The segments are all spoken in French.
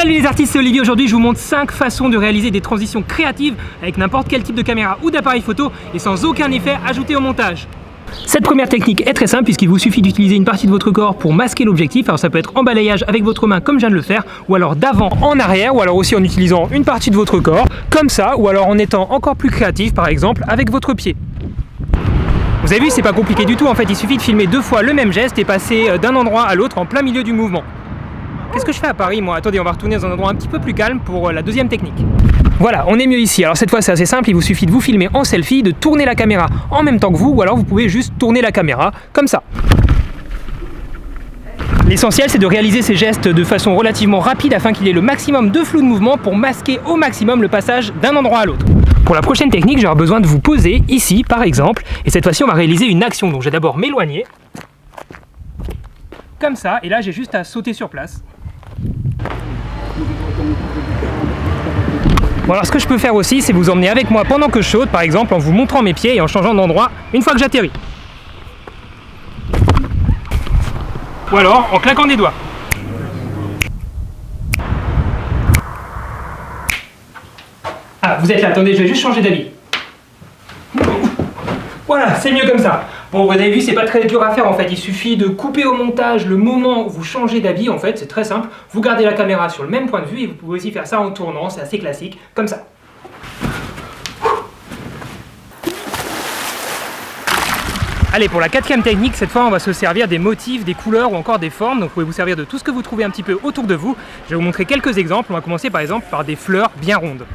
Salut les artistes, c'est Olivier. Aujourd'hui je vous montre 5 façons de réaliser des transitions créatives avec n'importe quel type de caméra ou d'appareil photo et sans aucun effet ajouté au montage. Cette première technique est très simple puisqu'il vous suffit d'utiliser une partie de votre corps pour masquer l'objectif. Alors ça peut être en balayage avec votre main comme je viens de le faire, ou alors d'avant en arrière, ou alors aussi en utilisant une partie de votre corps comme ça, ou alors en étant encore plus créatif par exemple avec votre pied. Vous avez vu, c'est pas compliqué du tout, en fait il suffit de filmer 2 fois le même geste et passer d'un endroit à l'autre en plein milieu du mouvement. Qu'est-ce que je fais à Paris moi? Attendez, on va retourner dans un endroit un petit peu plus calme pour la deuxième technique. Voilà, on est mieux ici. Alors cette fois c'est assez simple, il vous suffit de vous filmer en selfie, de tourner la caméra en même temps que vous, ou alors vous pouvez juste tourner la caméra comme ça. L'essentiel c'est de réaliser ces gestes de façon relativement rapide afin qu'il y ait le maximum de flou de mouvement pour masquer au maximum le passage d'un endroit à l'autre. Pour la prochaine technique, j'aurai besoin de vous poser ici par exemple, et cette fois-ci on va réaliser une action. Donc je vais d'abord m'éloigner, comme ça, et là j'ai juste à sauter sur place. Bon alors ce que je peux faire aussi, c'est vous emmener avec moi pendant que je saute, par exemple en vous montrant mes pieds et en changeant d'endroit une fois que j'atterris. Ou alors en claquant des doigts. Ah, vous êtes là, attendez, je vais juste changer d'habit. Voilà, c'est mieux comme ça. Bon, vous avez vu, c'est pas très dur à faire en fait, il suffit de couper au montage le moment où vous changez d'habit en fait, c'est très simple. Vous gardez la caméra sur le même point de vue et vous pouvez aussi faire ça en tournant, c'est assez classique, comme ça. Allez, pour la 4e technique, cette fois on va se servir des motifs, des couleurs ou encore des formes, donc vous pouvez vous servir de tout ce que vous trouvez un petit peu autour de vous. Je vais vous montrer quelques exemples, on va commencer par exemple par des fleurs bien rondes.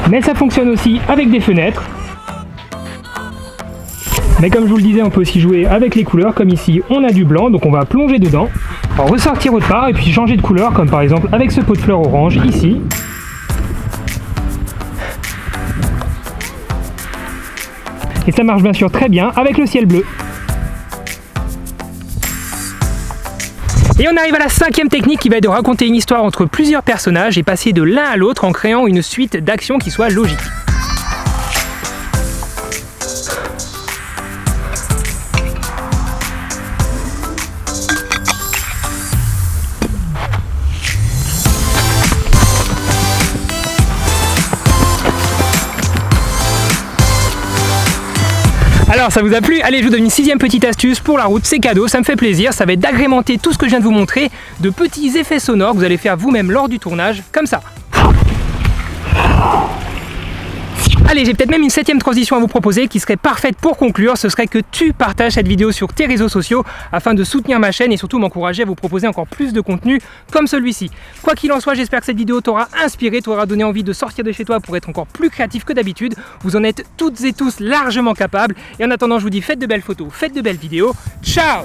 Mais ça fonctionne aussi avec des fenêtres. Mais comme je vous le disais, on peut aussi jouer avec les couleurs, comme ici on a du blanc, donc on va plonger dedans, en ressortir autre part et puis changer de couleur, comme par exemple avec ce pot de fleurs orange ici. Et ça marche bien sûr très bien avec le ciel bleu. Et on arrive à la 5e technique qui va être de raconter une histoire entre plusieurs personnages et passer de l'un à l'autre en créant une suite d'actions qui soit logique. Alors ça vous a plu? Allez, je vous donne une 6e petite astuce pour la route, c'est cadeau, ça me fait plaisir, ça va être d'agrémenter tout ce que je viens de vous montrer de petits effets sonores que vous allez faire vous-même lors du tournage, comme ça. Allez, j'ai peut-être même une 7e transition à vous proposer qui serait parfaite pour conclure, ce serait que tu partages cette vidéo sur tes réseaux sociaux afin de soutenir ma chaîne et surtout m'encourager à vous proposer encore plus de contenu comme celui-ci. Quoi qu'il en soit, j'espère que cette vidéo t'aura inspiré, t'aura donné envie de sortir de chez toi pour être encore plus créatif que d'habitude. Vous en êtes toutes et tous largement capables et en attendant, je vous dis faites de belles photos, faites de belles vidéos. Ciao!